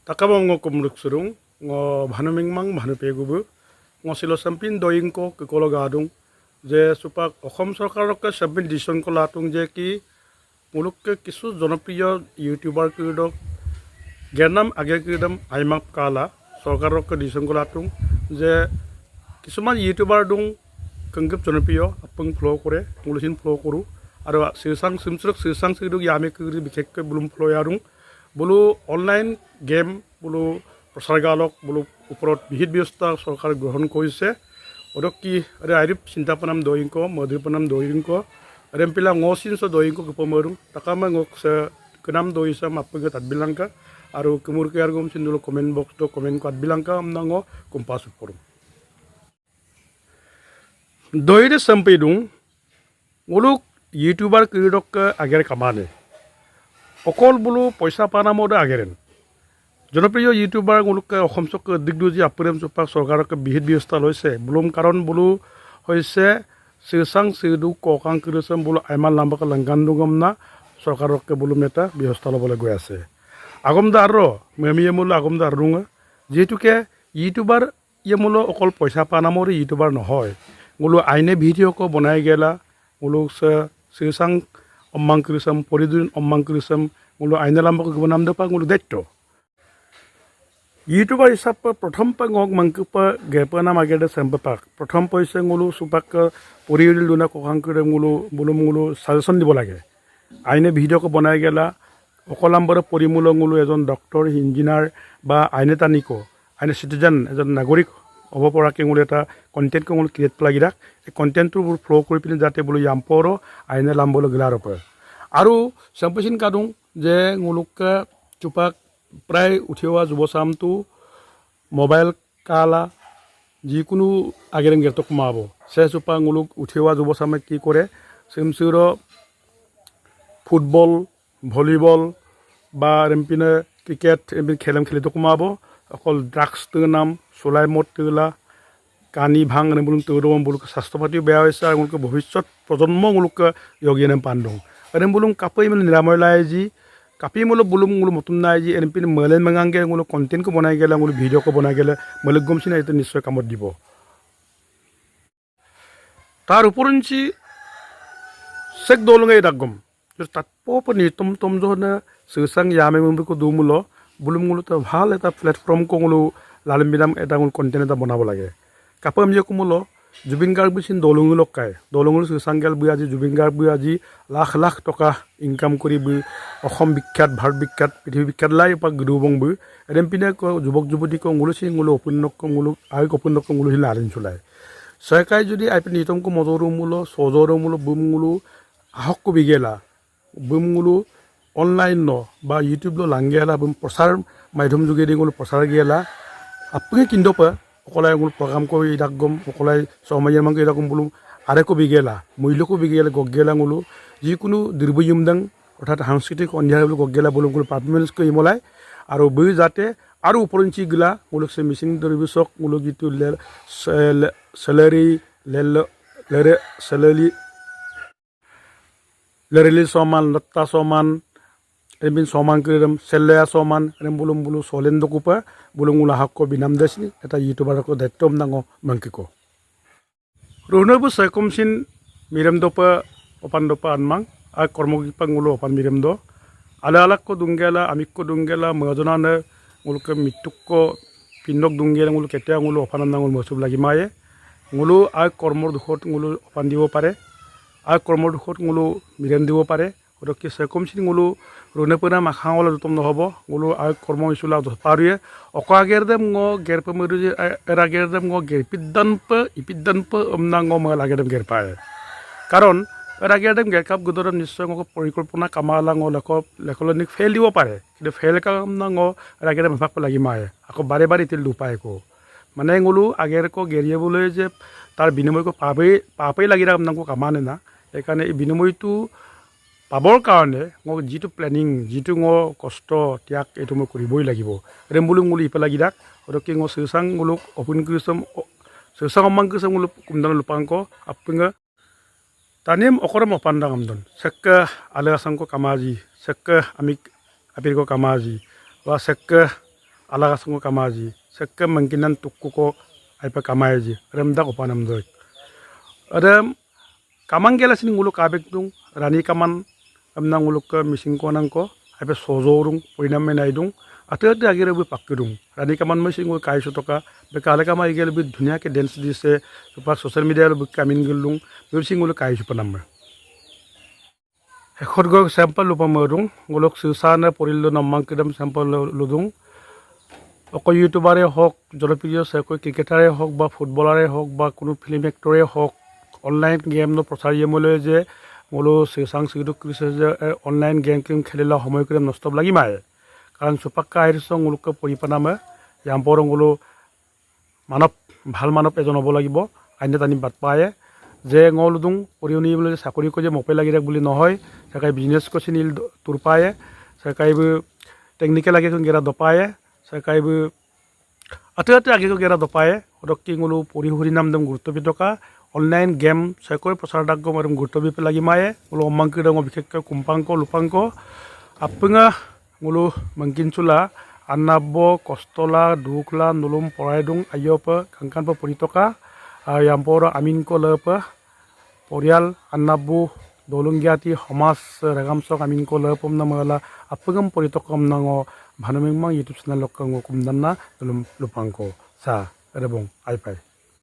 Takabang ngo kumruk surung ngo bhanumingmang bhanupegubu ngo silo sampin doing ko kekologadung je supak Assam চৰকাৰকে submit decision কলাtung যে কি মুলুককে কিছু জনপ্ৰিয় ইউটিউবাৰ কিডক গেৰনাম আগে কিদম আইমাপ কালা চৰকাৰকে ডিসিশন কলাtung যে কিছুমান ইউটিউবাৰ দং কংগপ জনপ্ৰিয় আপং ফ্লো কৰে মুলুসিন ফ্লো কৰু আৰু সিৰসাং সিমচৰক সিৰসাং সিদুক ইয়ামে কিৰি বিশেষকৈ বুলুম ফ্লো ইয়াৰুং বলো অনলাইন গেম বলো প্ৰচাৰগালক বলো ওপৰত বিহিত ব্যৱস্থা চৰকাৰে গ্ৰহণ কৰিছে odok ki ada arip cinta panam doing ko madri panam doing ko adem pila ngosin so doing ko kepomerung takama ngok se kenam doi sa mapga tat bilangka aru kemur ke argum sindulo comment box to comment ko at bilangka amnango kumpas forum doi de sampai dung muluk youtuber kidok ke agar kamane okol bulu poisa panamo da ageren জনপ্রিয় YouTuber গুলোকে অসম চৰকাৰে দিগদুজি আপুৰেম চুপাক চৰকাৰকে বিহিত ব্যৱস্থা লৈছে Blum কাৰণ বুলু হৈছে সিৰসাং সিদু ককাং কিৰসম বুলু Ayman লাম্বাক লংগান্দুগমনা চৰকাৰকে Blum এটা ব্যৱস্থা ল'বলৈ গৈ আছে আগমদা আৰু মেমিয়ে মূল আগমদা ৰুঙ যেহেতুকে ইউটিউবাৰ ইয়ে মূল অকল পইচা পানামৰ ইউটিউবাৰ নহয় মূলো আইনে ভিডিঅ'ক বনাই গেলা মূলো সিৰসাং অম্মাং কিৰসম পৰিদুন অম্মাং কিৰসম মূলো আইনে লাম্বাক বনাম দেপা মূলো দায়িত্ব ইউটিউবার হিসাবে প্রথম পা ngok mangkupa gepana magede sempepak প্রথম পয়সা ngulu supak পরিউল দুনা ককাং করে ngulu বুলুম ngulu সাজেশন দিব লাগে আইনে ভিডিও কো বনাই গেলা অকলাম্বর পরিমূল ngulu এজন ডক্টর ইঞ্জিনিয়ার বা আইনে তানিকো আইনে সিটিজেন এজন নাগরিক হ'ব পৰাকে ngulu এটা কন্টেন্ট কো ngulu ক্ৰিয়েট লাগি ৰাখ এই কন্টেন্টটো ফ্লো কৰি পিনে যাতে বলো ইয়াম্পৰো আইনে লাম্বলো গলাৰ ওপৰ আৰু সম্পচিন কাদুং যে nguluকে চুপাক প্ৰায় উঠিওৱা যুৱচামটো মোবাইল কালা যিকোনো আগেৰেং গেটো কমাব সেচুপা মুলুক উঠিওৱা যুৱচামে কি কৰে সিমসিৰ ফুটবল ভলিবল বা ৰেম্পিনে ক্ৰিকেট এমপি খেলম খেলিটো কমাব অকল ড্ৰাগছ নাম চলাই মদ তেলা কানি ভাং বুলুম তৌৰম বুলুক স্বাস্থ্য পাতি বেয়া হৈছে আৰু ভৱিষ্যত প্ৰজন্ম মুলুক য়োগিয়ানে পাণ্ডং আৰু বুলুম কাপই মানে নিৰাময় লাই যি কাপি মূল বুলুম ngulu মতুন নাই যি এনপি মলেন মাঙাঙ্গে ngulu কন্টেন্ট কো বনাই গেলা ngulu ভিডিও কো বনাই গেলে মলক গমছিনা এটা নিশ্চয় কামত দিব তার উপরঞ্চি সেক দলঙ্গে দাগম তাত পপ নি টম জনে সিরসাং ইয়ামে মুবি কো দুমুল বুলুম ngulu তা ভাল এটা প্ল্যাটফর্ম কো ngulu লালিম বিনাম এটা ngulu কন্টেন্ট এটা বনাব লাগে কাপম ইয়ে কুমুল জুবিন গাৰ্গ বিচিন দলঙ্গ লকায় দলঙ্গ সিৰসাং গেল বি আজি জুবিন গাৰ্গ বি আজি লাখ লাখ টকা ইনকাম কৰি বি অসম বিখ্যাত ভাৰত বিখ্যাত পৃথিৱী বিখ্যাত লাই পা গৰুবং বি এডেম পিনে যুৱক যুৱতী কো ngulu সিং ngulu অপুন্নক কো ngulu আই অপুন্নক কো ngulu হিলা আৰিন চলাই সৰকাৰ যদি আইপি নিতম কো মজৰো মূল সজৰো মূল বুম ngulu আহক কো বিগেলা বুম ngulu অনলাইন ন বা ইউটিউব লো লাঙ্গেলা বুম প্ৰচাৰ মাধ্যম যোগেদি ngulu প্ৰচাৰ গেলা আপুনি কিন্দো পা অকলাই ngulu প্ৰগ্ৰাম কৰি দাগম অকলাই সমাজৰ মাংকে দাগম বুলু আৰে কো বিগেলা মূল্যকো বিগেলা গগেলা ngulu যিকোনো দুৰ্বয়ুমদাং অৰ্থাৎ সাংস্কৃতিক অন্যায় গগেলা বুলু ngulu পাৰফৰমেন্স কো ইমলাই আৰু বই যাতে আৰু উপরঞ্চি গলা মুলুক সে মিসিং দরবিসক মুলুক যিটো স্যালারি লেরেলি সমান লত্তা সমান এমিন সমান কিরম সেলেয়া সমান এম বুলুম বুলু সলেন্দ কুপা বুলুম উলা হাক্ক বিনাম দেসনি এটা ইউটিউবার কো দায়িত্বম নাঙ্গো মাংকিকো রুনবু সাইকমসিন মিরাম দপা অপান দপা আনমাং আর কর্মকিপাং উলো অপান মিরাম দ আলা আলাক কো দুঙ্গেলা আমিক কো দুঙ্গেলা মজনানে ngulu mituk ko pinok dunggel ngulu ketia ngulu opanan ngulu masuk lagi maye ngulu ay kormor dukhot ngulu opan dibo pare ay kormor dukhot ngulu miren dibo pare odok ki sekom sin ngulu rune puna makhang wala dutom no hobo ngulu ay kormo isula do paruye okwa gerdem ngo gerpe meru era gerdem ngo gerpiddan pa omna ngo ma lagedem gerpae karon era gerdem gerkap gudoram নিশ্চয় ngo পৰিকল্পনা Kamala ngo লেখলনিক fail দিব পাৰে কিন্তু fail কাম না ngo era gerdem ভাগ লাগি মায়ে আকৌ বাৰে বাৰে তিল দুপায় কো মানে ngulu আগেৰ কো গেৰিয়েবলৈ যে তাৰ বিনিময় কো পাপেই লাগি ৰাম নাকো কামানে না একানে এই বিনিময়টো পাবৰ কাৰণে ngo যিটো প্ল্যানিং যিটো ngo কষ্ট ত্যাগ এটো মই কৰিবই লাগিব ৰেম্বুলু ngulu ইপে লাগি ৰাখ অৰকে ngo সিৰসাং ngulu অপুন Krishna সিৰসাং অম্মাং Krishna ngulu কুমদান লুপাংক আপঙ্গা tanim okoram opandang amdon sekka alasan ko kamaji sekka amik apir ko kamaji wa sekka alagasang kamaji sekam mangkinan tukku ko ay pa kamaji rem dak upanam doy rem kamang gela sini ngulu kabek dung rani kaman amna ngulu ka mising ko nang ko ay pa sojorung poinam menai dung ate agire bu pakkedung rani kaman mising ko kai sotoka be kala kama igel bi dunia ke dance dise super social media bu kamin gulung bu sing ngulu kai supanam Hekor go sampel lupa merung, ngolok susana porillo namang kedam sampel ludung. Oko YouTubere hok, জনপ্রিয় সেকো ক্রিকেটারে হক বা ফুটবলারে হক বা কোনো film এক্টরে হক online game ন প্রচারিয়ে যে মোলো সেসাং সিগদুক কৃষে যে online game Kim খেলিলা সময় করে নষ্ট লাগি মায়ে কারণ সুপাক্কা আইরিস nguluk পরিপানামে ইয়াম্পর ngulu মানব ভাল মানব এজন হব লাগিব আইনে তানি বাট পায়ে যে ngoludung পরিউনি বলে চাকরি কো যে মপে লাগি রাখ বলি নহয় সাকাই বিজনেস কো চিনিল তুর পায়ে সাকাইবো টেকনিক্যাল লাগে কোন গেরা দপায়ে সাকাইবো আতে আগে কো গেরা দপায়ে অদকি ngulu পরিহুরি নাম দম গুরুত্ব বিতকা অনলাইন গেম সাকই প্রচার দাগ মারম গুরুত্ব বি লাগি মায়ে ngulu অমাংকি দং বিশেষ কুম্পাংকো লুপাংকো আপঙা ngulu mangkinchula annabbo kostola dukla nulum poraidung ayopa kangkanpa poritoka yampora amin ko lepa Porial annabbu dolunggiati homas ragamsok amin ko lepom namala apagam poritokom nango bhanumingmang YouTube channel lokkango kumdanna dulum lupangko sa erebong aipai